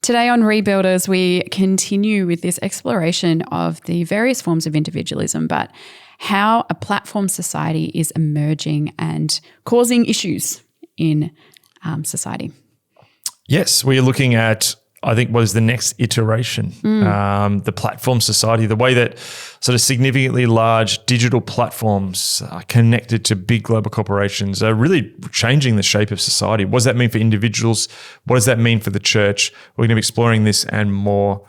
Today on Rebuilders, we continue with this exploration of the various forms of individualism, but how a platform society is emerging and causing issues in society. Yes, we are looking at, I think, what is the next iteration, the platform society, the way that sort of significantly large digital platforms are connected to big global corporations are really changing the shape of society. What does that mean for individuals? What does that mean for the church? We're going to be exploring this and more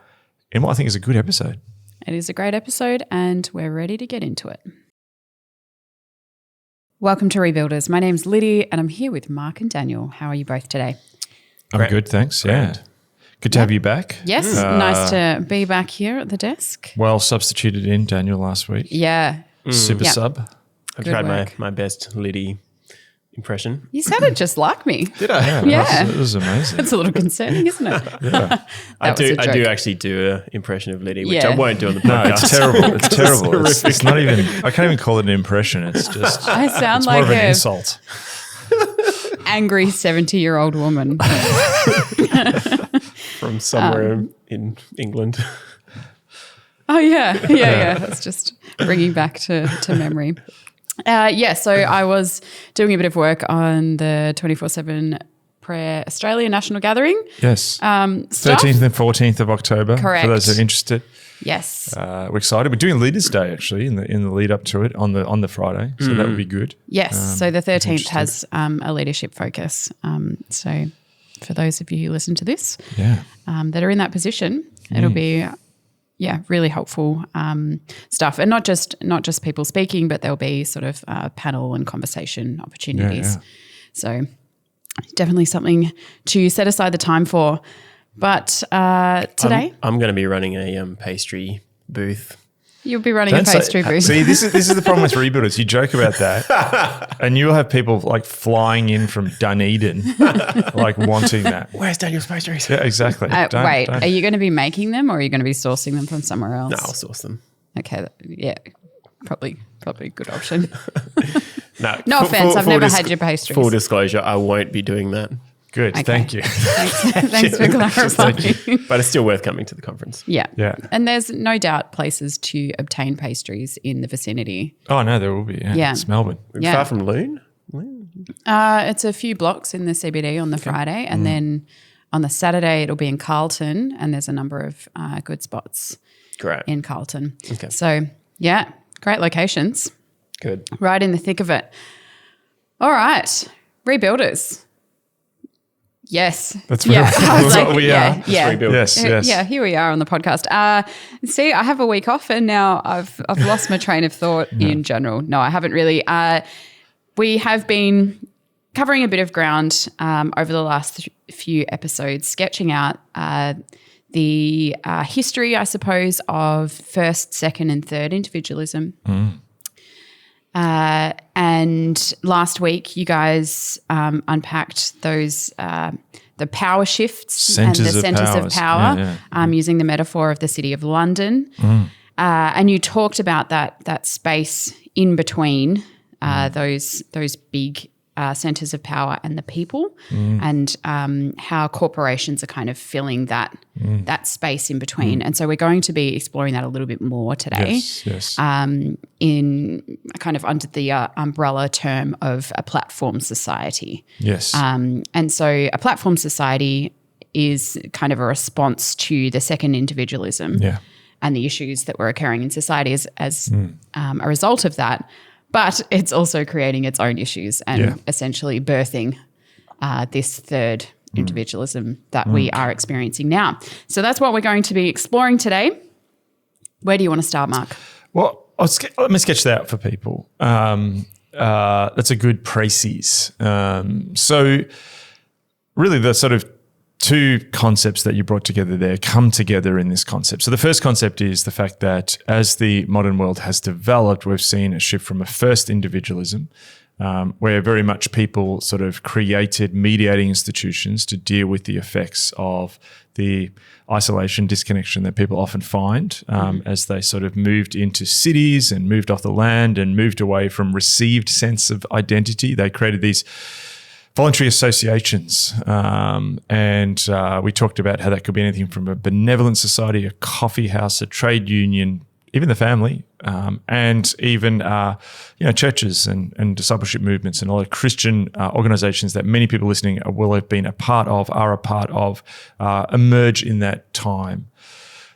in what I think is a good episode. It is a great episode and we're ready to get into it. Welcome to Rebuilders. My name's Liddy and I'm here with Mark and Daniel. How are you both today? I'm good, thanks. Yeah. Good to have you back. Yes, nice to be back here at the desk. Well substituted in, Daniel, last week. Yeah. Super sub. I Good tried work. my best Liddy impression. You sounded just like me. Did I? Yeah. It was amazing. It's a little concerning, isn't it? Yeah. I was a do joke. actually do an impression of Liddy, which Yeah. I won't do on the No, podcast. it's terrible. It's terrible. It's horrific. not even, I can't even call it an impression. It's just, I sound it's like more of an an insult. angry 70-year-old woman. From somewhere in England. Oh, yeah. That's just bringing back to memory. So I was doing a bit of work on the 24/7 Prayer Australia National Gathering. Yes. Stuff. 13th and 14th of October. Correct. For those that are interested. Yes. We're excited. We're doing Leaders Day actually in the lead up to it on the Friday. So that would be good. Yes. So the 13th interested. has a leadership focus. So for those of you who listen to this Yeah. that are in that position, it'll be really helpful stuff, and not just people speaking, but there'll be sort of panel and conversation opportunities. Yeah. So definitely something to set aside the time for. But today I'm going to be running a pastry booth. you'll be running Don't a pastry booth. See, this is the problem with Rebuilders. You joke about that, and you'll have people like flying in from Dunedin, like wanting that. Where's Daniel's pastries? Yeah, exactly. Don't- are you going to be making them, or are you going to be sourcing them from somewhere else? No, I'll source them. Okay, probably a good option. No, No offense, I've never had your pastries. Full disclosure, I won't be doing that. Good. Okay. Thank you. Thanks for clarifying. But it's still worth coming to the conference. Yeah. Yeah. And there's no doubt places to obtain pastries in the vicinity. Oh no, there will be. Yeah. Yeah. It's Melbourne. Yeah. Far from Loon? It's a few blocks in the CBD on the Friday, and then on the Saturday it'll be in Carlton, and there's a number of good spots Great. in Carlton. Okay. So, yeah, great locations, Good. right in the thick of it. All right, Rebuilders. Yes. That's yeah. what- I was that's what we are. Yeah. Rebuild. Yes. Yeah, here we are on the podcast. See, I have a week off and now I've lost my train of thought in general. No, I haven't really. We have been covering a bit of ground over the last few episodes, sketching out the history, I suppose, of first, second and third individualism. And last week, you guys unpacked those the power shifts and the centres of power, using the metaphor of the City of London. And you talked about that space in between those big centres of power and the people, and how corporations are kind of filling that space in between. And so we're going to be exploring that a little bit more today. Yes. In kind of under the umbrella term of a platform society. Yes. And so a platform society is kind of a response to the second individualism and the issues that were occurring in society as a result of that. But it's also creating its own issues and essentially birthing this third individualism that we are experiencing now. So that's what we're going to be exploring today. Where do you want to start, Mark? Well, let me sketch that out for people. That's a good précis. So really the sort of two concepts that you brought together there come together in this concept. So the first concept is the fact that as the modern world has developed, we've seen a shift from a first individualism, where very much people sort of created mediating institutions to deal with the effects of the isolation, disconnection that people often find as they sort of moved into cities and moved off the land and moved away from received sense of identity. They created these voluntary associations. And we talked about how that could be anything from a benevolent society, a coffee house, a trade union, even the family, and even churches and discipleship movements and a lot of Christian organizations that many people listening will have been a part of, are a part of, emerge in that time.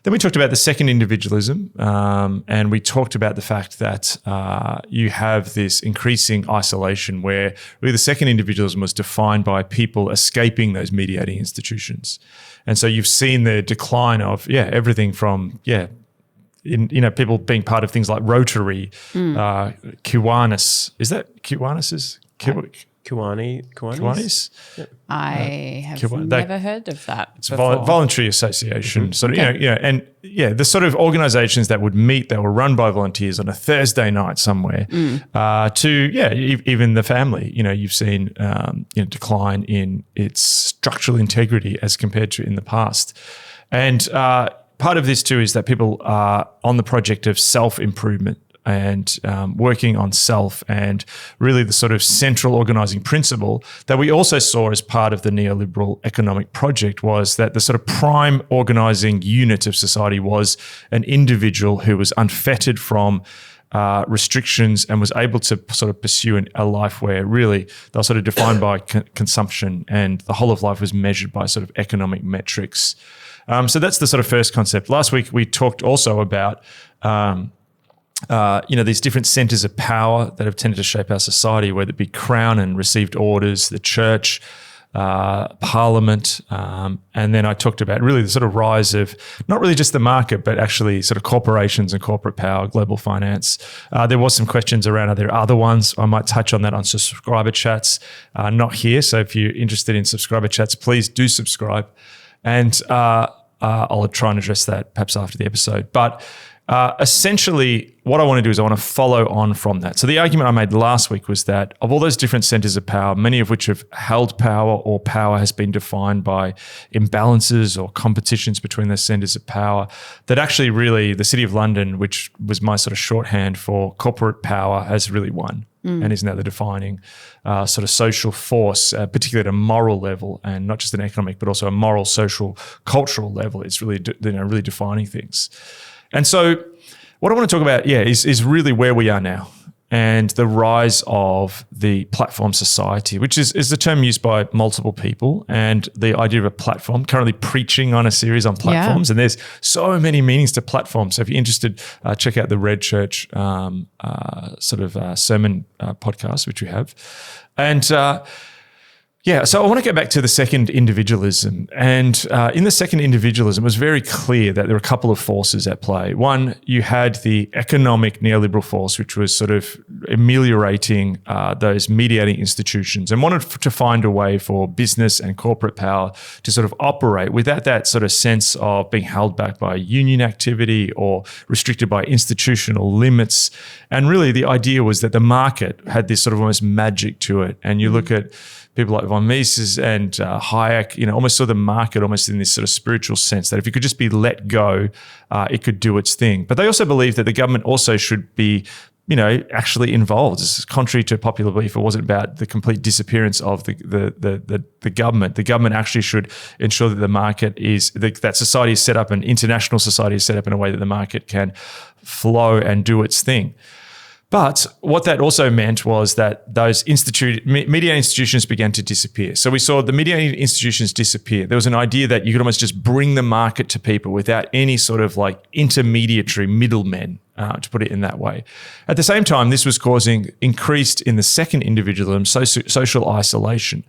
Then we talked about the second individualism, and we talked about the fact that you have this increasing isolation where really the second individualism was defined by people escaping those mediating institutions. And so you've seen the decline of, everything from, people being part of things like Rotary, Kiwanis. Is that Kiwanis? Kiwanis? Yep. I have never heard of that. It's a voluntary association. So, the sort of organizations that would meet, that were run by volunteers on a Thursday night somewhere even the family. You've seen decline in its structural integrity as compared to in the past. And part of this too is that people are on the project of self-improvement and working on self, and really the sort of central organizing principle that we also saw as part of the neoliberal economic project was that the sort of prime organizing unit of society was an individual who was unfettered from restrictions and was able to sort of pursue a life where really they were sort of defined by consumption, and the whole of life was measured by sort of economic metrics. So that's the sort of first concept. Last week we talked also about these different centers of power that have tended to shape our society, whether it be crown and received orders, the church, parliament. And then I talked about really the sort of rise of not really just the market, but actually sort of corporations and corporate power, global finance. There was some questions around, are there other ones? I might touch on that on subscriber chats, not here. So if you're interested in subscriber chats, please do subscribe. And I'll try and address that perhaps after the episode. But essentially, what I want to do is I want to follow on from that. So the argument I made last week was that of all those different centers of power, many of which have held power, or power has been defined by imbalances or competitions between those centers of power, that actually really the City of London, which was my sort of shorthand for corporate power, has really won and is now the defining sort of social force, particularly at a moral level, and not just an economic, but also a moral, social, cultural level. It's really, really defining things. And so what I want to talk about, is really where we are now and the rise of the platform society, which is the term used by multiple people, and the idea of a platform, currently preaching on a series on platforms. And there's so many meanings to platforms. So if you're interested, check out the Red Church sermon podcast, which we have. And so I want to go back to the second individualism. And in the second individualism, it was very clear that there were a couple of forces at play. One, you had the economic neoliberal force, which was sort of ameliorating those mediating institutions and wanted to find a way for business and corporate power to sort of operate without that sort of sense of being held back by union activity or restricted by institutional limits. And really the idea was that the market had this sort of almost magic to it. And you look at people like von Mises and Hayek, almost saw the market almost in this sort of spiritual sense that if it could just be let go, it could do its thing. But they also believe that the government also should be, actually involved. This is contrary to popular belief. It wasn't about the complete disappearance of the government. The government actually should ensure that the market is, that society is set up, an international society is set up in a way that the market can flow and do its thing. But what that also meant was that those media institutions began to disappear. So we saw the media institutions disappear. There was an idea that you could almost just bring the market to people without any sort of like intermediary middlemen, to put it in that way. At the same time, this was causing increased in the second individualism, social isolation.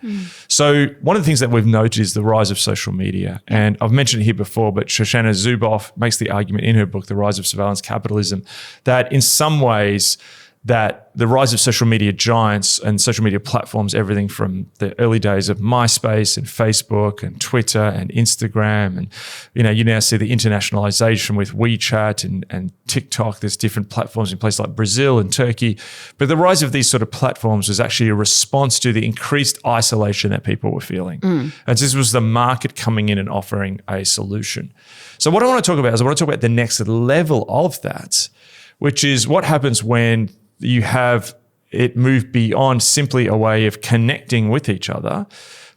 So one of the things that we've noted is the rise of social media. And I've mentioned it here before, but Shoshana Zuboff makes the argument in her book, The Rise of Surveillance Capitalism, that in some ways that the rise of social media giants and social media platforms, everything from the early days of MySpace and Facebook and Twitter and Instagram, and you now see the internationalization with WeChat and TikTok. There's different platforms in places like Brazil and Turkey. But the rise of these sort of platforms was actually a response to the increased isolation that people were feeling. And this was the market coming in and offering a solution. So what I want to talk about is I want to talk about the next level of that, which is what happens when you have it moved beyond simply a way of connecting with each other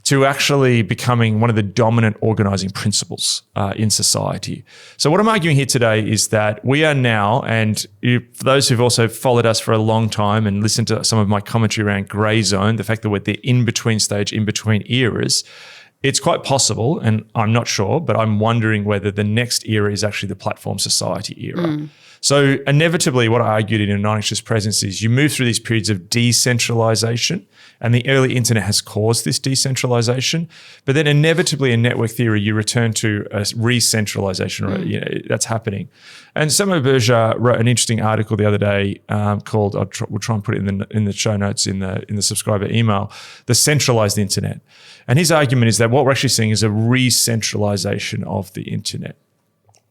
to actually becoming one of the dominant organizing principles in society. So what I'm arguing here today is that we are now, and for those who've also followed us for a long time and listened to some of my commentary around grey zone, the fact that we're the in-between stage, in-between eras, it's quite possible, and I'm not sure, but I'm wondering whether the next era is actually the platform society era. So inevitably, what I argued in A Non-Anxious Presence is you move through these periods of decentralization, and the early internet has caused this decentralization. But then inevitably in network theory, you return to a re-centralization, or, that's happening. And Samo Berger wrote an interesting article the other day called, we'll try and put it in the show notes in the subscriber email, The Centralized Internet. And his argument is that what we're actually seeing is a re-centralization of the internet.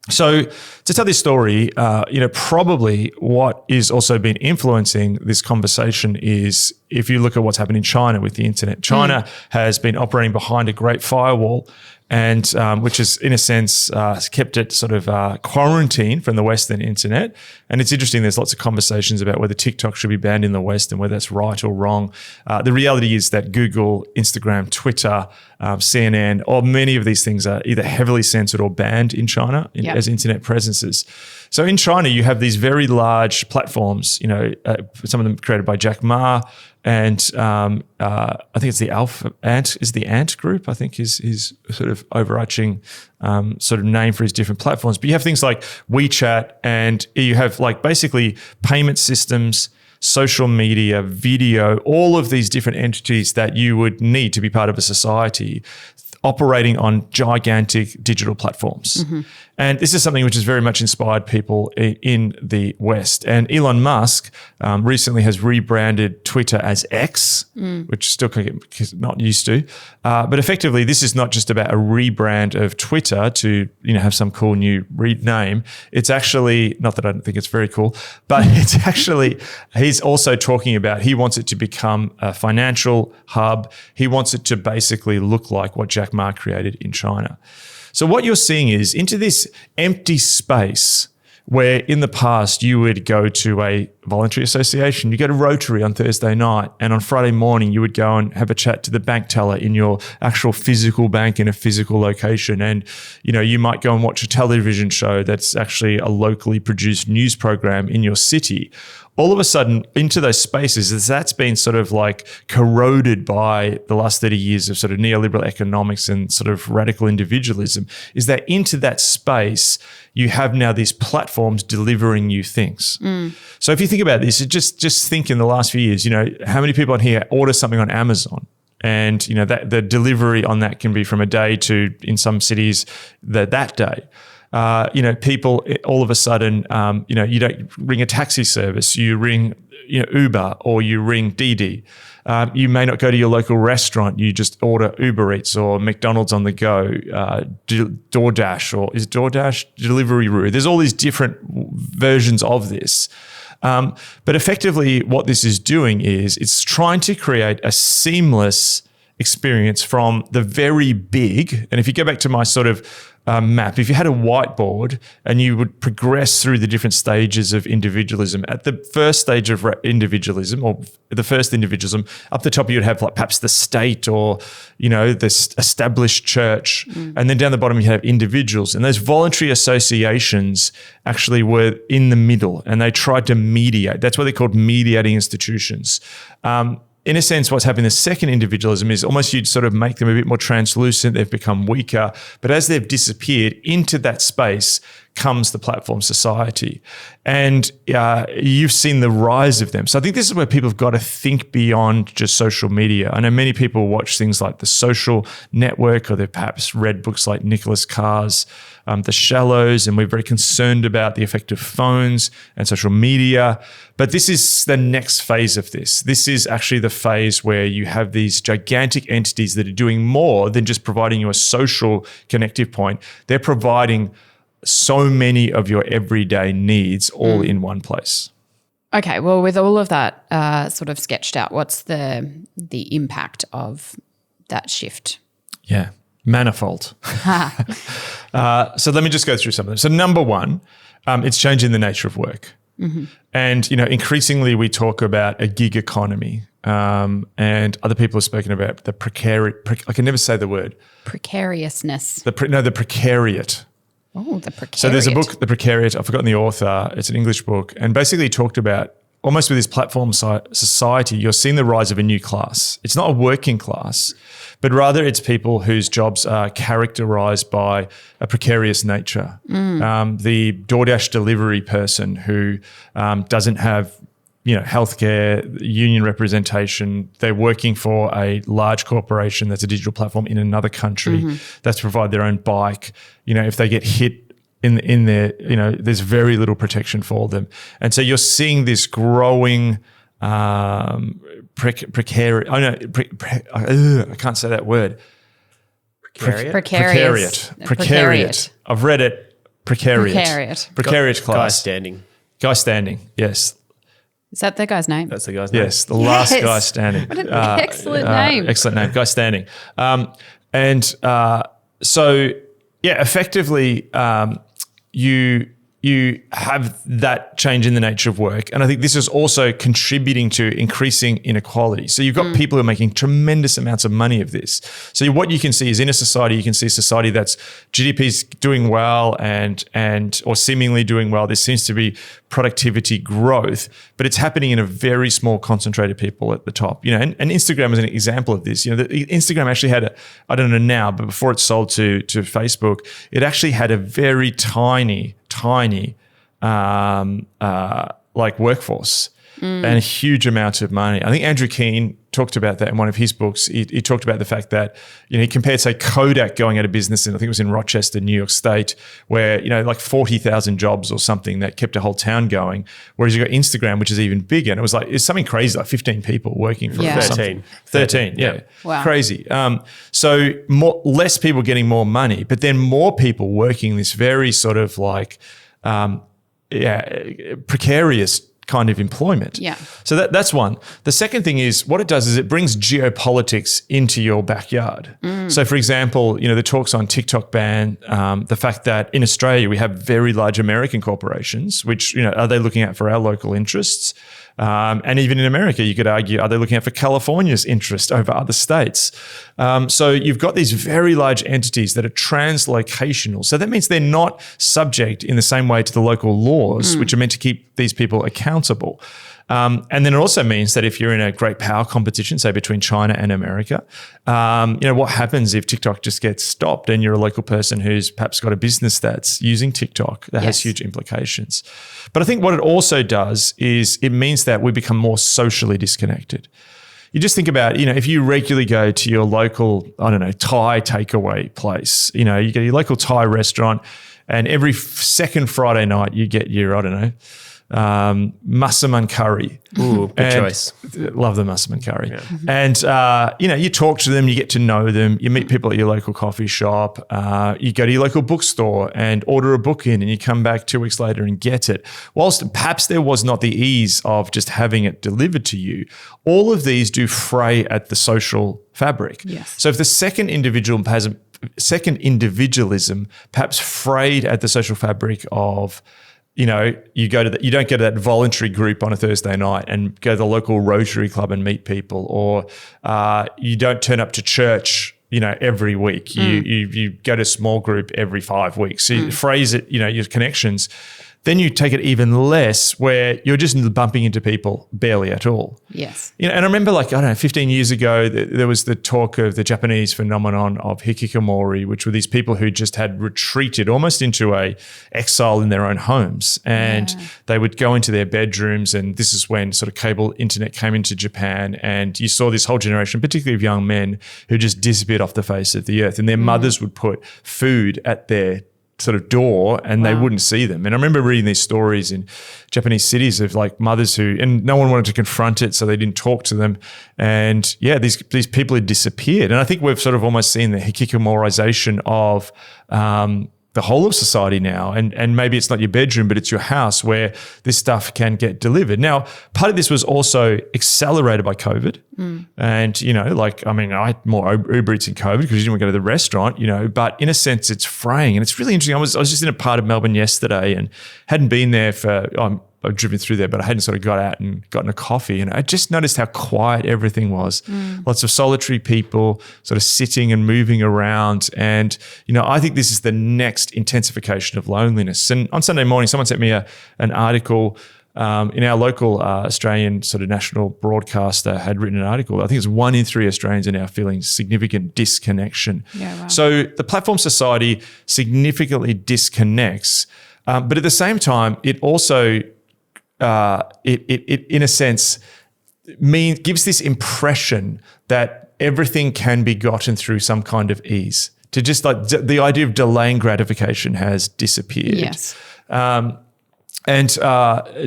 So to tell this story, probably what is also been influencing this conversation is if you look at what's happened in China with the internet. China has been operating behind a great firewall, and which is in a sense kept it sort of quarantined from the Western internet. And it's interesting, there's lots of conversations about whether TikTok should be banned in the West and whether that's right or wrong. The reality is that Google, Instagram, Twitter, CNN, or many of these things are either heavily censored or banned in China as internet presences. So in China, you have these very large platforms, some of them created by Jack Ma, and I think it's the Ant Group, I think is his sort of overarching sort of name for his different platforms. But you have things like WeChat, and you have like basically payment systems, social media, video, all of these different entities that you would need to be part of a society operating on gigantic digital platforms. And this is something which has very much inspired people in the West. And Elon Musk recently has rebranded Twitter as X, which still not used to. But effectively, this is not just about a rebrand of Twitter to have some cool new name. It's actually, not that I don't think it's very cool, but it's actually, he's also talking about, he wants it to become a financial hub. He wants it to basically look like what Jack Ma created in China. So what you're seeing is into this empty space where in the past you would go to a voluntary association, you go to Rotary on Thursday night, and on Friday morning you would go and have a chat to the bank teller in your actual physical bank in a physical location. And, you might go and watch a television show that's actually a locally produced news program in your city. All of a sudden, into those spaces, that's been sort of like corroded by the last 30 years of sort of neoliberal economics and sort of radical individualism, is that into that space, you have now these platforms delivering you things. So if you think about this, just think in the last few years, how many people on here order something on Amazon? And, that the delivery on that can be from a day to, in some cities, that day. People all of a sudden, you don't ring a taxi service, you ring, Uber, or you ring Didi. You may not go to your local restaurant, you just order Uber Eats or McDonald's on the go, DoorDash, or is DoorDash Deliveroo? There's all these different versions of this. But effectively what this is doing is it's trying to create a seamless experience from the very big. And if you go back to my sort of map, if you had a whiteboard and you would progress through the different stages of individualism, at the first stage of individualism, or the first individualism, up the top you'd have like perhaps the state or, this established church. And then down the bottom you have individuals. And those voluntary associations actually were in the middle, and they tried to mediate. That's what they're called, mediating institutions. In a sense, what's happening in the second individualism is almost you'd sort of make them a bit more translucent. They've become weaker. But as they've disappeared, into that space comes the platform society. And you've seen the rise of them. So I think this is where people have got to think beyond just social media. I know many people watch things like The Social Network, or they've perhaps read books like Nicholas Carr's The Shallows, and we're very concerned about the effect of phones and social media. But this is the next phase of this. This is actually the phase where you have these gigantic entities that are doing more than just providing you a social connective point. They're providing so many of your everyday needs all in one place. Okay, well, with all of that sort of sketched out, what's the impact of that shift? Yeah, manifold. So let me just go through some of them. So number one, it's changing the nature of work. And, increasingly we talk about a gig economy. And other people have spoken about the I can never say the word. Precariousness. The precariat. Oh, the precariat. So there's a book, The Precariat. I've forgotten the author. It's an English book. And basically he talked about almost with this platform society, you're seeing the rise of a new class. It's not a working class, but rather it's people whose jobs are characterized by a precarious nature. The DoorDash delivery person who doesn't have healthcare, union representation. They're working for a large corporation that's a digital platform in another country that's to provide their own bike. If they get hit in their, there's very little protection for them. And so you're seeing this growing precariat. I can't say that word. Precariat. I've read it. Precariat. Precariat class. Guy standing. Yes. Is that the guy's name? That's the guy's name. Yes, the last guy standing. What an excellent name. Excellent name, Guy Standing. So effectively, you have that change in the nature of work. And I think this is also contributing to increasing inequality. So you've got people who are making tremendous amounts of money of this. So what you can see is in a society, you can see a society that's GDP's doing well and or seemingly doing well. There seems to be productivity growth, but it's happening in a very small concentrated people at the top. And Instagram is an example of this. Instagram actually had I don't know now, but before it sold to Facebook, it actually had a very tiny workforce and a huge amount of money. I think Andrew Keen talked about that in one of his books. He talked about the fact that, he compared, say, Kodak going out of business, and I think it was in Rochester, New York State, where, like 40,000 jobs or something that kept a whole town going. Whereas you got Instagram, which is even bigger. And it's something crazy, like 15 people working for 13. Yeah. Wow. Crazy. So less people getting more money, but then more people working this very sort of precarious kind of employment. Yeah. So that's one. The second thing is what it does is it brings geopolitics into your backyard. So for example, the talks on TikTok ban, the fact that in Australia we have very large American corporations, which, are they looking out for our local interests? And even in America, you could argue, are they looking out for California's interest over other states? So you've got these very large entities that are translocational. So that means they're not subject in the same way to the local laws, which are meant to keep these people accountable. And then it also means that if you're in a great power competition, say between China and America, what happens if TikTok just gets stopped and you're a local person who's perhaps got a business that's using TikTok? That has huge implications. But I think what it also does is it means that we become more socially disconnected. You just think about, if you regularly go to your local, Thai takeaway place, you get your local Thai restaurant, and every second Friday night you get your, massaman curry. Ooh, good choice. Love the massaman curry. Yeah. And, you talk to them, you get to know them, you meet people at your local coffee shop, you go to your local bookstore and order a book in, and you come back 2 weeks later and get it. Whilst perhaps there was not the ease of just having it delivered to you, all of these do fray at the social fabric. Yes. So if the second individualism perhaps frayed at the social fabric of, you don't go to that voluntary group on a Thursday night and go to the local Rotary Club and meet people, or you don't turn up to church, every week. You go to a small group every 5 weeks. So you phrase it, your connections. Then you take it even less, where you're just bumping into people barely at all. Yes. And I remember 15 years ago, there was the talk of the Japanese phenomenon of hikikomori, which were these people who just had retreated almost into a exile in their own homes. And they would go into their bedrooms, and this is when sort of cable internet came into Japan, and you saw this whole generation, particularly of young men, who just disappeared off the face of the earth. And their mothers would put food at their sort of door, and they wouldn't see them. And I remember reading these stories in Japanese cities of mothers and no one wanted to confront it, so they didn't talk to them. And these people had disappeared. And I think we've sort of almost seen the hikikomorization of the whole of society now. And maybe it's not your bedroom, but it's your house where this stuff can get delivered. Now, part of this was also accelerated by COVID. And, I had more Uber Eats in COVID because you didn't want to go to the restaurant, but in a sense it's fraying. And it's really interesting. I was just in a part of Melbourne yesterday and hadn't been there for, I've driven through there, but I hadn't sort of got out and gotten a coffee. And I just noticed how quiet everything was. Lots of solitary people sort of sitting and moving around. And, I think this is the next intensification of loneliness. And on Sunday morning, someone sent me an article in our local Australian sort of national broadcaster had written an article. I think it's 1 in 3 Australians are now feeling significant disconnection. Yeah, wow. So the platform society significantly disconnects, but at the same time, it also, it in a sense, gives this impression that everything can be gotten through some kind of ease. To just like the idea of delaying gratification has disappeared. Yes. And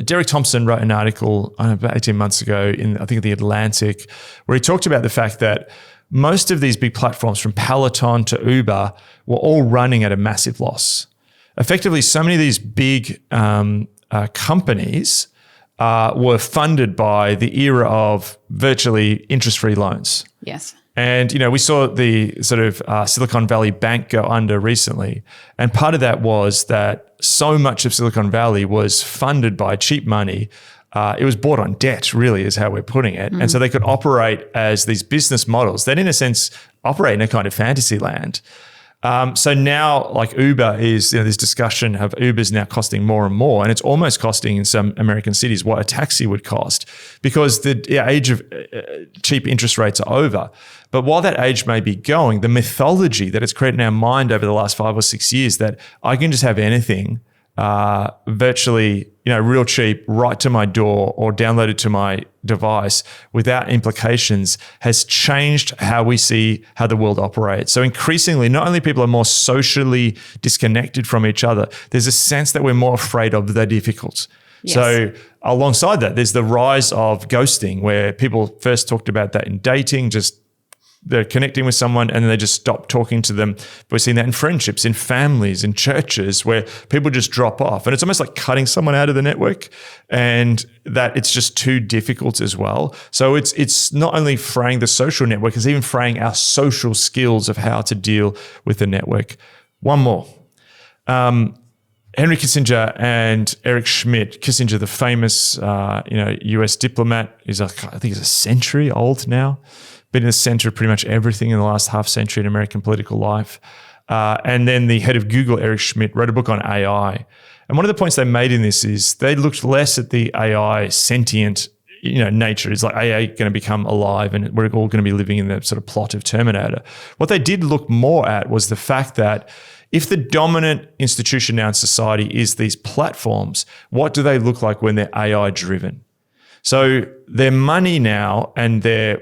Derek Thompson wrote an article about 18 months ago in, I think, The Atlantic, where he talked about the fact that most of these big platforms, from Peloton to Uber, were all running at a massive loss. Effectively, so many of these big companies were funded by the era of virtually interest-free loans. Yes. And, we saw the sort of Silicon Valley Bank go under recently. And part of that was that so much of Silicon Valley was funded by cheap money. It was bought on debt, really, is how we're putting it. And so they could operate as these business models that, in a sense, operate in a kind of fantasy land. So now, like Uber is, this discussion of Uber's now costing more and more, and it's almost costing in some American cities what a taxi would cost, because the age of cheap interest rates are over. But while that age may be going, the mythology that it's created in our mind over the last 5 or 6 years that I can just have anything virtually, real cheap, right to my door or downloaded to my device without implications has changed how we see how the world operates. So increasingly, not only people are more socially disconnected from each other, there's a sense that we're more afraid of the difficult. Yes. So alongside that, there's the rise of ghosting, where people first talked about that in dating, just they're connecting with someone and then they just stop talking to them. We're seeing that in friendships, in families, in churches, where people just drop off. And it's almost like cutting someone out of the network, and that it's just too difficult as well. So it's not only fraying the social network, it's even fraying our social skills of how to deal with the network. One more. Henry Kissinger and Eric Schmidt. Kissinger, the famous US diplomat, I think he's a century old now. Been in the center of pretty much everything in the last half century in American political life. And then the head of Google, Eric Schmidt, wrote a book on AI. And one of the points they made in this is they looked less at the AI sentient nature. Is like AI going to become alive and we're all going to be living in the sort of plot of Terminator. What they did look more at was the fact that if the dominant institution now in society is these platforms, what do they look like when they're AI driven? So their money now and their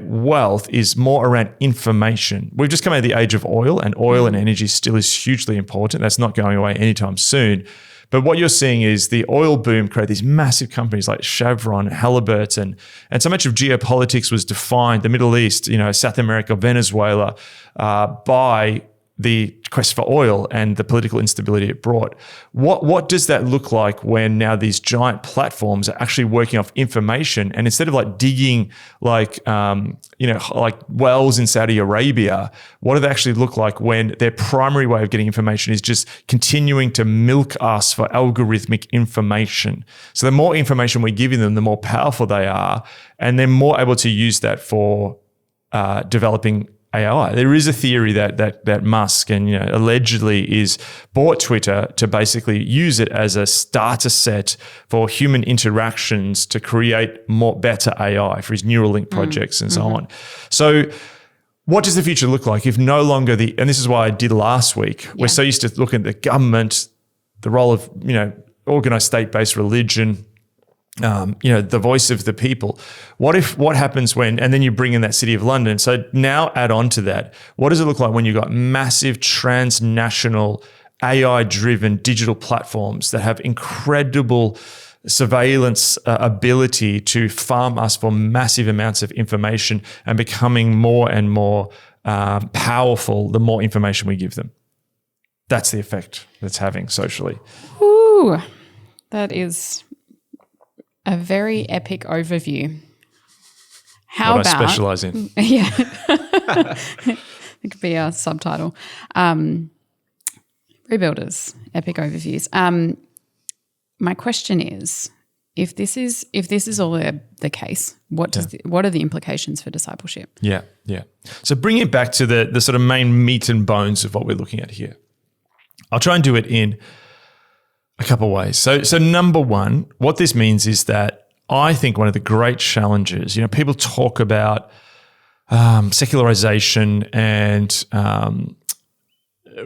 wealth is more around information. We've just come out of the age of oil, and oil and energy still is hugely important. That's not going away anytime soon. But what you're seeing is the oil boom create these massive companies like Chevron, Halliburton, and so much of geopolitics was defined, the Middle East, South America, Venezuela, by the quest for oil and the political instability it brought. What does that look like when now these giant platforms are actually working off information, and instead of like digging like wells in Saudi Arabia, what do they actually look like when their primary way of getting information is just continuing to milk us for algorithmic information? So the more information we're giving them, the more powerful they are, and they're more able to use that for developing AI. There is a theory that Musk and allegedly is bought Twitter to basically use it as a starter set for human interactions to create better AI for his Neuralink projects and so on. So what does the future look like if no longer and this is why I did last week, we're so used to looking at the government, the role of organized state-based religion, the voice of the people. What happens when, and then you bring in that City of London. So now add on to that, what does it look like when you've got massive transnational AI-driven digital platforms that have incredible surveillance ability to farm us for massive amounts of information and becoming more and more powerful the more information we give them? That's the effect that's having socially. Ooh, that is a very epic overview. How what about I specialize in? Yeah, it could be our subtitle. Rebuilders, epic overviews. my question is, if this is all the case, what are the implications for discipleship? Yeah. So bring it back to the sort of main meat and bones of what we're looking at here. I'll try and do it in a couple of ways. So number one, what this means is that I think one of the great challenges, people talk about secularization and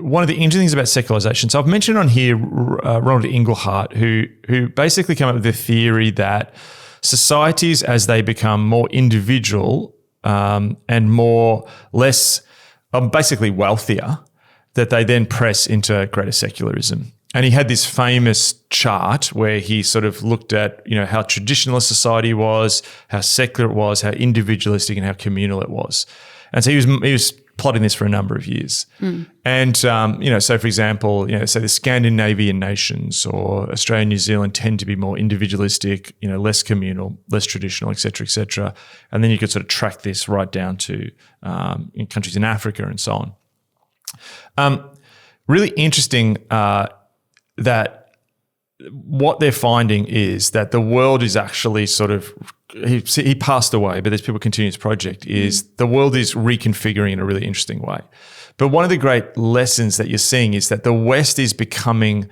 one of the interesting things about secularization. So I've mentioned on here Ronald Inglehart, who basically came up with the theory that societies, as they become more individual and less basically wealthier, that they then press into greater secularism. And he had this famous chart where he sort of looked at, how traditional society was, how secular it was, how individualistic and how communal it was. And so he was plotting this for a number of years. And, so for example, say the Scandinavian nations or Australia and New Zealand tend to be more individualistic, less communal, less traditional, et cetera, et cetera. And then you could sort of track this right down to in countries in Africa and so on. Really interesting that what they're finding is that the world is actually sort of, he passed away, but as people continue his project, is the world is reconfiguring in a really interesting way. But one of the great lessons that you're seeing is that the West is becoming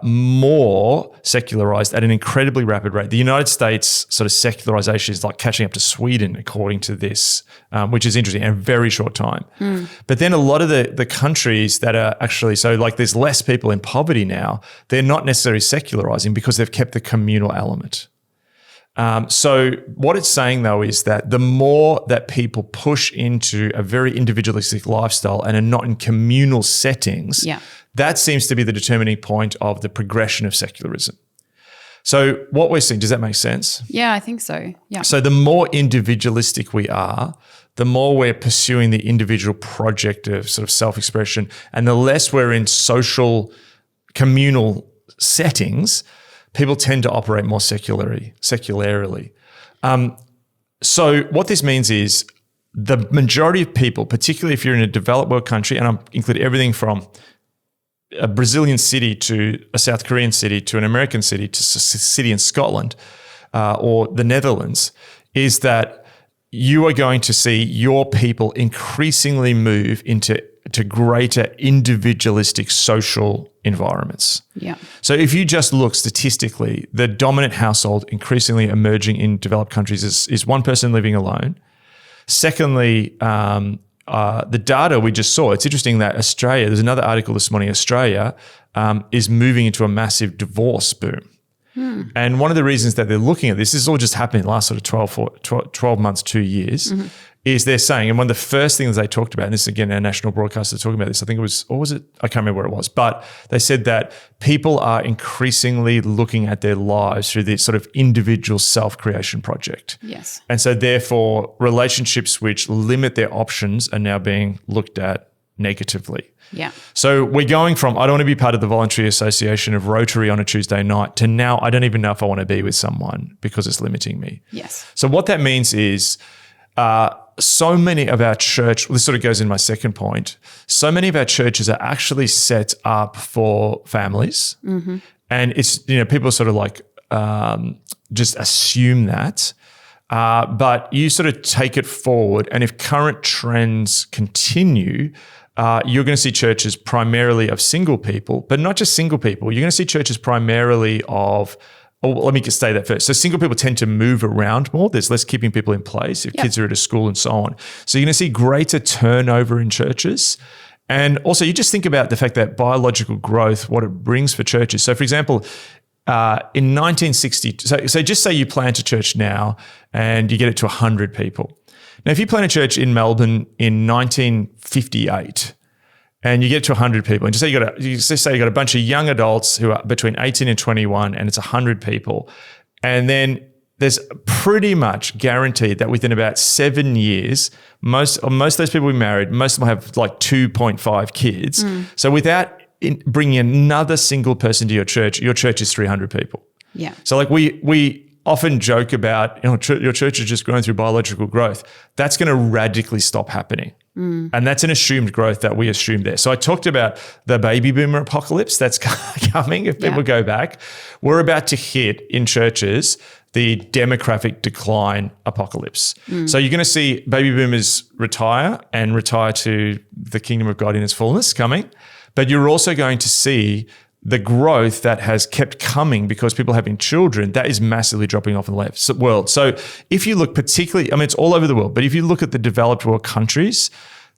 more secularized at an incredibly rapid rate. The United States sort of secularization is like catching up to Sweden, according to this, which is interesting in a very short time. But then a lot of the countries that are actually, so like there's less people in poverty now, they're not necessarily secularizing because they've kept the communal element. So what it's saying though is that the more that people push into a very individualistic lifestyle and are not in communal settings, that seems to be the determining point of the progression of secularism. So what we're seeing, does that make sense? Yeah, I think so. Yeah. So the more individualistic we are, the more we're pursuing the individual project of sort of self-expression, and the less we're in social, communal settings, people tend to operate more secularly. So what this means is the majority of people, particularly if you're in a developed world country, and I'm include everything from a Brazilian city to a South Korean city to an American city to a city in Scotland or the Netherlands, is that you are going to see your people increasingly move into greater individualistic social environments. Yeah. So if you just look statistically, the dominant household increasingly emerging in developed countries is one person living alone. Secondly, the data we just saw, it's interesting that Australia, there's another article this morning, Australia is moving into a massive divorce boom. And one of the reasons that they're looking at this is all just happening in the last sort of 12 months, 2 years, is they're saying, and one of the first things they talked about, and this is again, our national broadcaster talking about this, I think it was, or was it? I can't remember where it was, but they said that people are increasingly looking at their lives through this sort of individual self-creation project. Yes. And so therefore, relationships which limit their options are now being looked at negatively. Yeah. So we're going from, I don't want to be part of the voluntary association of Rotary on a Tuesday night, to now I don't even know if I want to be with someone because it's limiting me. Yes. So what that means is so many of our church, this sort of goes in my second point, so many of our churches are actually set up for families. And it's, people sort of like just assume that. But you sort of take it forward, and if current trends continue, you're going to see churches primarily of single people, but not just single people. You're going to see churches primarily of, let me just say that first. So single people tend to move around more. There's less keeping people in place if kids are at a school and so on. So you're going to see greater turnover in churches. And also you just think about the fact that biological growth, what it brings for churches. So for example, in 1960, so just say you plant a church now and you get it to 100 people. Now, if you plant a church in Melbourne in 1958 and you get to 100 people, and just say you got a bunch of young adults who are between 18 and 21, and it's 100 people, and then there's pretty much guaranteed that within about 7 years, most of those people will be married. Most of them have like 2.5 kids. So without bringing another single person to your church is 300 people. Yeah. So like we often joke about, your church is just growing through biological growth. That's going to radically stop happening. And that's an assumed growth that we assume there. So I talked about the baby boomer apocalypse that's coming if people go back. We're about to hit in churches the demographic decline apocalypse. So you're going to see baby boomers retire to the kingdom of God in its fullness coming. But you're also going to see the growth that has kept coming because people having children, that is massively dropping off in the world. So if you look particularly, I mean, it's all over the world, but if you look at the developed world countries,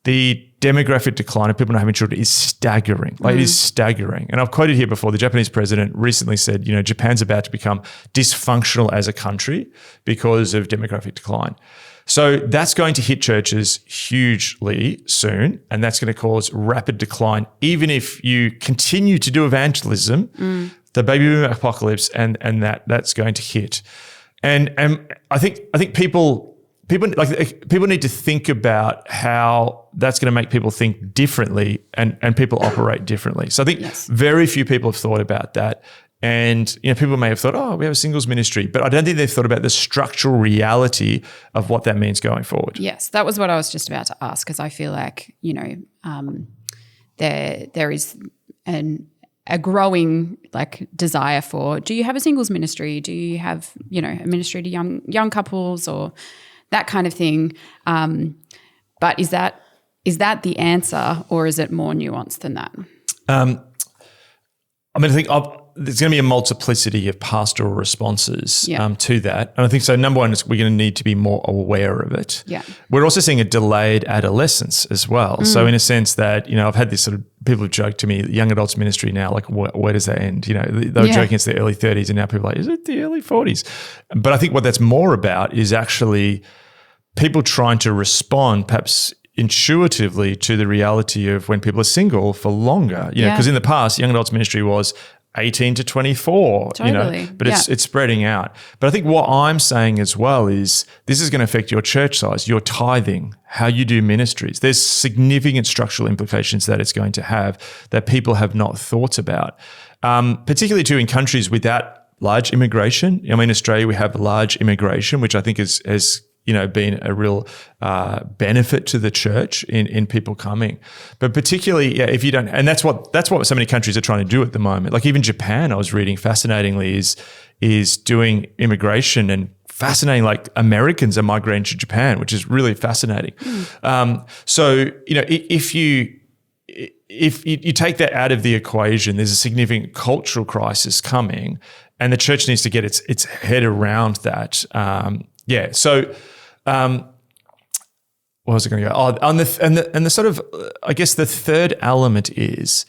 the demographic decline of people not having children is staggering. Like it is staggering. And I've quoted here before, the Japanese president recently said, Japan's about to become dysfunctional as a country because of demographic decline. So that's going to hit churches hugely soon, and that's going to cause rapid decline. Even if you continue to do evangelism, the baby boom apocalypse and that's going to hit. And I think people need to think about how that's going to make people think differently and people operate differently. So I think very few people have thought about that. And people may have thought, oh, we have a singles ministry, but I don't think they've thought about the structural reality of what that means going forward. Yes, that was what I was just about to ask, because I feel like there is a growing desire for. Do you have a singles ministry? Do you have a ministry to young couples or that kind of thing? But is that the answer, or is it more nuanced than that? I think there's going to be a multiplicity of pastoral responses to that. And I think so, number one is we're going to need to be more aware of it. Yeah. We're also seeing a delayed adolescence as well. So in a sense that, I've had this sort of, people have joked to me, young adults ministry now, where does that end? They were joking it's the early 30s and now people are like, is it the early 40s? But I think what that's more about is actually people trying to respond perhaps intuitively to the reality of when people are single for longer, because in the past, young adults ministry was 18 to 24, but it's spreading out. But I think what I'm saying as well is this is going to affect your church size, your tithing, how you do ministries. There's significant structural implications that it's going to have that people have not thought about, particularly too in countries without large immigration. In Australia, we have large immigration, which I think has been a real benefit to the church in people coming. But particularly, if you don't, and that's what so many countries are trying to do at the moment. Like even Japan, I was reading fascinatingly, is doing immigration, and fascinating, like Americans are migrating to Japan, which is really fascinating. So, if you take that out of the equation, there's a significant cultural crisis coming, and the church needs to get its head around that. So where was it going to go? On the sort of, I guess the third element is,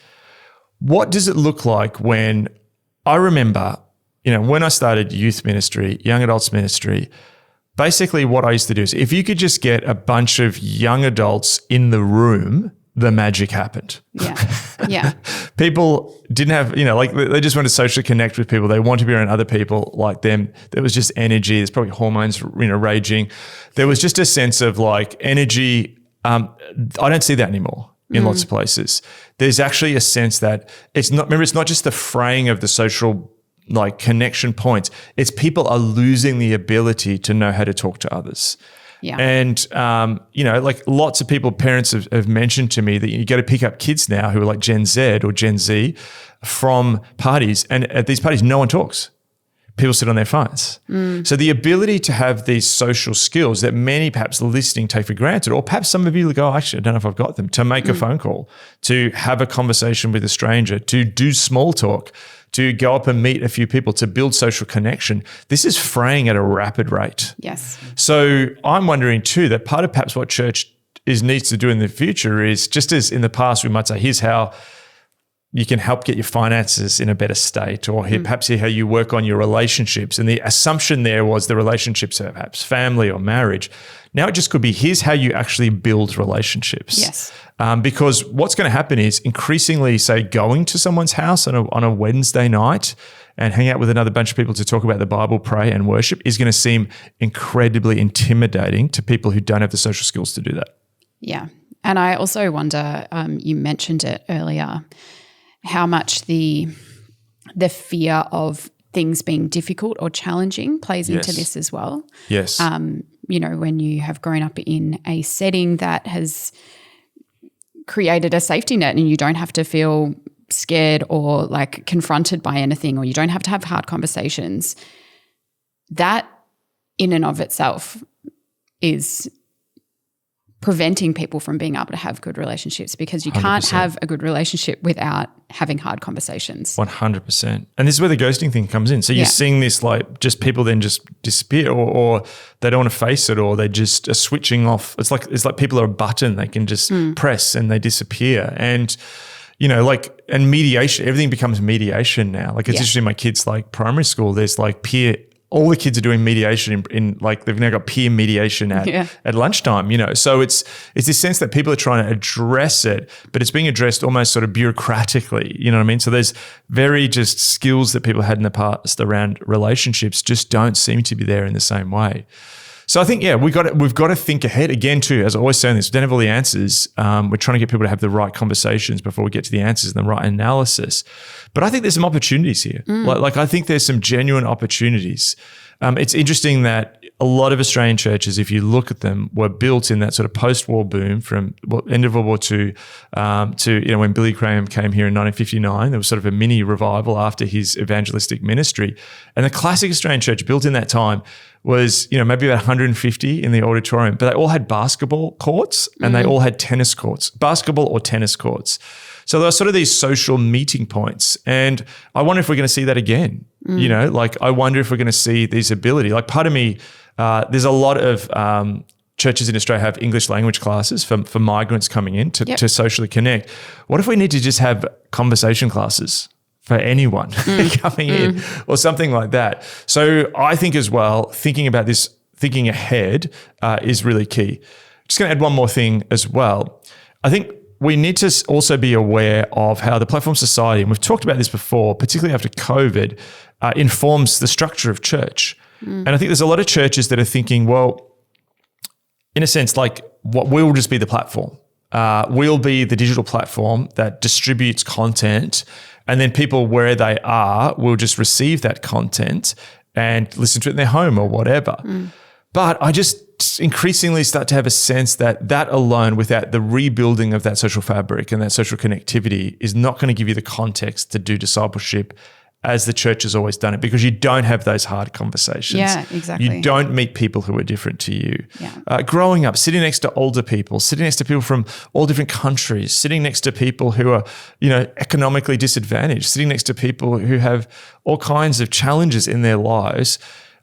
what does it look like when I remember, when I started youth ministry, young adults ministry, basically what I used to do is if you could just get a bunch of young adults in the room, the magic happened. Yeah. People didn't have, they just wanted to socially connect with people. They want to be around other people like them. There was just energy. There's probably hormones, raging. There was just a sense of energy. I don't see that anymore in lots of places. There's actually a sense that it's not just the fraying of the social connection points. It's people are losing the ability to know how to talk to others. Yeah. And, lots of people, parents have mentioned to me that you got to pick up kids now who are like Gen Z or Gen Z from parties. And at these parties, no one talks. People sit on their phones. So the ability to have these social skills that many perhaps listening take for granted, or perhaps some of you go, actually, I don't know if I've got them, to make a phone call, to have a conversation with a stranger, to do small talk, to go up and meet a few people, to build social connection. This is fraying at a rapid rate. Yes. So I'm wondering too that part of perhaps what church needs to do in the future is, just as in the past we might say, here's how you can help get your finances in a better state, or perhaps how you work on your relationships. And the assumption there was the relationships are perhaps family or marriage. Now it just could be, here's how you actually build relationships. Yes. Because what's going to happen is increasingly, say, going to someone's house on a Wednesday night and hang out with another bunch of people to talk about the Bible, pray and worship is going to seem incredibly intimidating to people who don't have the social skills to do that. Yeah. And I also wonder, you mentioned it earlier, how much the fear of things being difficult or challenging plays into this as well. Yes. When you have grown up in a setting that has created a safety net and you don't have to feel scared or like confronted by anything, or you don't have to have hard conversations, that in and of itself is preventing people from being able to have good relationships, because you 100%. Can't have a good relationship without having hard conversations. 100%. And this is where the ghosting thing comes in. So you're seeing this, like, just people then just disappear, or they don't want to face it, or they just are switching off. It's like people are a button they can just press and they disappear. And, you know, like, and mediation, everything becomes mediation now. Like, it's interesting, my kids, like primary school, there's like all the kids are doing mediation in like, they've now got peer mediation at lunchtime, you know. So it's this sense that people are trying to address it, but it's being addressed almost sort of bureaucratically, you know what I mean? So there's very just skills that people had in the past around relationships just don't seem to be there in the same way. So I think, we've got to think ahead again too. As I always say on this, we don't have all the answers. We're trying to get people to have the right conversations before we get to the answers and the right analysis. But I think there's some opportunities here. Like I think there's some genuine opportunities. It's interesting that a lot of Australian churches, if you look at them, were built in that sort of post-war boom from end of World War II to, you know, when Billy Graham came here in 1959, there was sort of a mini revival after his evangelistic ministry. And the classic Australian church built in that time was, you know, maybe about 150 in the auditorium, but they all had basketball courts and they all had tennis courts, basketball or tennis courts. So there are sort of these social meeting points. And I wonder if we're going to see that again. You know, like, I wonder if we're going to see this ability. Like, part of me, there's a lot of churches in Australia have English language classes for migrants coming in to socially connect. What if we need to just have conversation classes for anyone coming in, or something like that? So I think as well, thinking about this, thinking ahead is really key. Just going to add one more thing as well. I think we need to also be aware of how the platform society, and we've talked about this before, particularly after COVID, informs the structure of church. And I think there's a lot of churches that are thinking, well, in a sense, like, what we'll just be the platform. We'll be the digital platform that distributes content, and then people where they are will just receive that content and listen to it in their home or whatever. But I just increasingly start to have a sense that alone, without the rebuilding of that social fabric and that social connectivity, is not going to give you the context to do discipleship as the church has always done it, because you don't have those hard conversations. Yeah, exactly. You don't meet people who are different to you. Yeah. Growing up, sitting next to older people, sitting next to people from all different countries, sitting next to people who are, you know, economically disadvantaged, sitting next to people who have all kinds of challenges in their lives,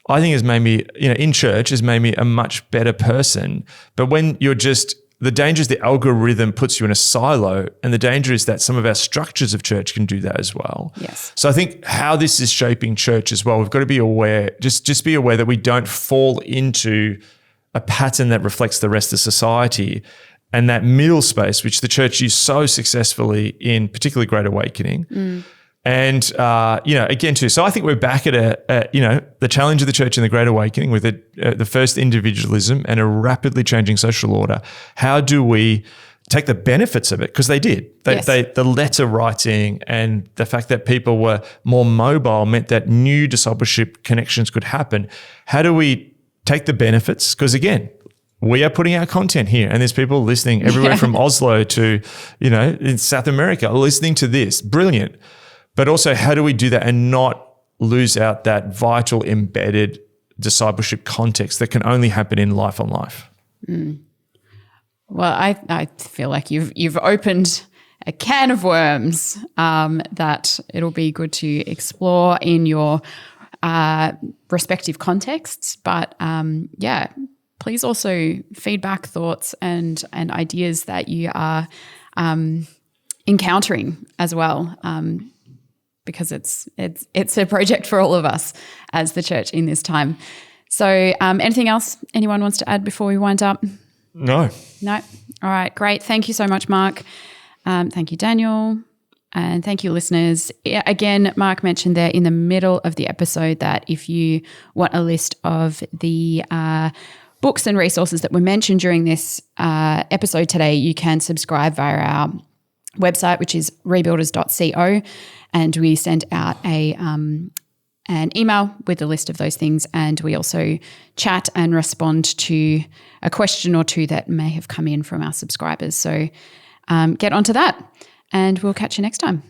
I think has made me, you know, in church has made me a much better person. But when you're just, the danger is the algorithm puts you in a silo, and the danger is that some of our structures of church can do that as well. Yes. So I think how this is shaping church as well, we've got to be aware, just be aware that we don't fall into a pattern that reflects the rest of society, and that middle space, which the church used so successfully in particularly Great Awakening. And, you know, again too, so I think we're back at you know, the challenge of the church in the Great Awakening with the first individualism and a rapidly changing social order. How do we take the benefits of it? Because they did. The letter writing and the fact that people were more mobile meant that new discipleship connections could happen. How do we take the benefits? Because again, we are putting out content here, and there's people listening everywhere from Oslo to, you know, in South America listening to this. Brilliant. But also, how do we do that and not lose out that vital embedded discipleship context that can only happen in life on life? Well, I feel like you've opened a can of worms that it'll be good to explore in your respective contexts. But please also feedback, thoughts and ideas that you are encountering as well. Because it's a project for all of us as the church in this time. So anything else anyone wants to add before we wind up? No. All right, great. Thank you so much, Mark. Thank you, Daniel. And thank you, listeners. Again, Mark mentioned there in the middle of the episode that if you want a list of the books and resources that were mentioned during this episode today, you can subscribe via our website, which is rebuilders.co, and we send out an email with a list of those things, and we also chat and respond to a question or two that may have come in from our subscribers. So get onto that. And we'll catch you next time.